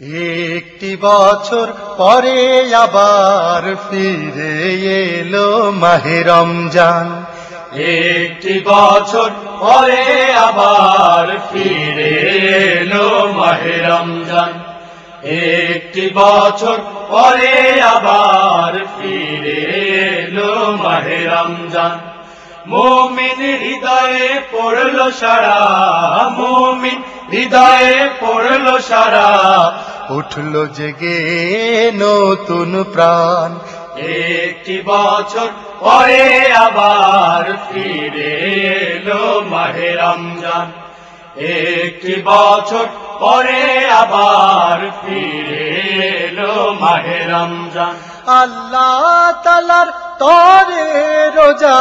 একটি বছর পরে আবার ফিরে এলো মাহে রমজান। একটি বছর পরে আবার ফিরে এলো মাহে রমজান। একটি বছর পরে আবার ফিরে এলো মাহে রমজান। মুমিন হৃদয়ে পড়লো সারা, মুমিন হৃদয়ে পড়লো সারা, উঠলো জেগে নতুন প্রাণ। একটি বছর পরে আবার ফিরে এলো মাহে রমজান। একটি বছর পরে আবার ফিরে এলো মাহে রমজান। আল্লাহ তাআলার তরে রোজা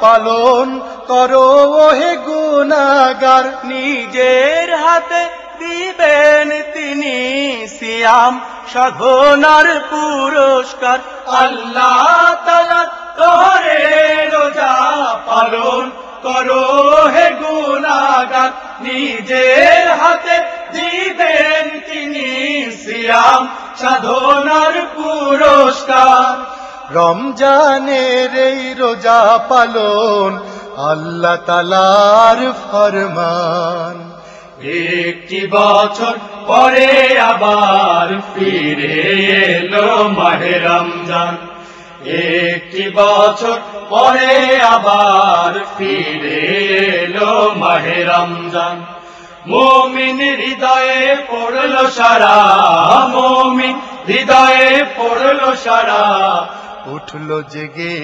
পালন করো ওহে গুনাহগার। নিজের হাতে দিবেন তিনি সিয়াম সাধনার পুরস্কার। আল্লাহ তাআলা তরে রোজা পালন করো হে গুনাহগার। নিজের হাতে দিবেন তিনি সিয়াম সাধনার পুরস্কার। রমজানের এই রোজা পালন আল্লাহ তাআলার ফরমান। একটি বছর পরে আবার ফিরে এলো মাহে রমজান। একটি বছর পরে আবার ফিরে এলো মাহে রমজান। মুমিন হৃদয়ে পড়লো সারা, মুমিন হৃদয়ে পড়লো সারা, উঠলো জেগে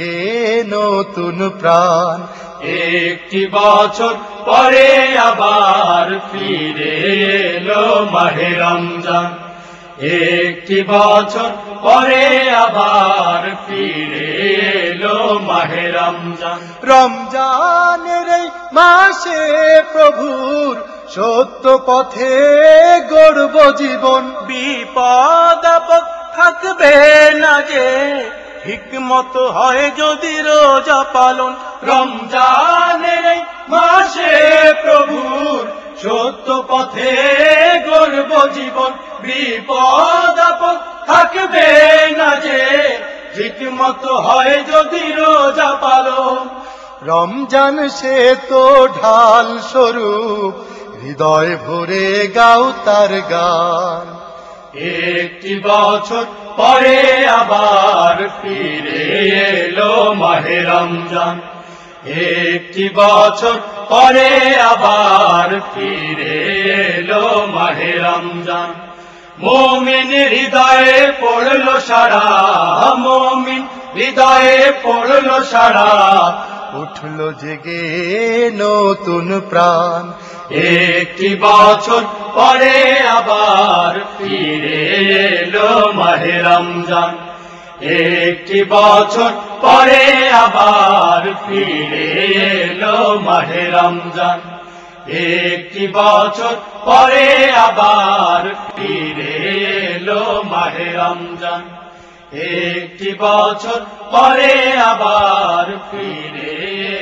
নতুন প্রাণ। একটি বছর পরে আবার ফিরে এলো মাহে রমজান। একটি বছর পরে আবার ফিরে এলো মাহে রমজান। রমজানের এই মাসে প্রভুর সত্য পথে গড়ব জীবন। বিপদ আপদ থাকবে না যে, হিকমত হয় যদি রোজা পালন। রমজানের এই মাসে প্রভুর সত্য পথে গড়ব জীবন। বিপদ আপদ থাকবে না যে, হিকমত হয় যদি রোজা পালন। রমজান সে তো ঢাল স্বরূপ, হৃদয় ভরে গাও তার গান। একটি বছর পরে আবার ফিরে এলো মাহে রমজান। একটি বছর পরে আবার ফিরে এলো মাহে রমজান। মুমিন হৃদয়ে পড়লো সারা, মুমিন হৃদয়ে পড়লো সারা, উঠলো জেগে নতুন প্রাণ। একটি বছর পরে আবার ফিরে এলো মাহে রমজান। একটি বছর পরে আবার ফিরে এলো মাহে রমজান। একটি বছর পরে আবার ফিরে এলো মাহে রমজান। একটি বছর পরে আবার ফিরে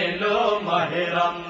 এলো মাহে রমজান।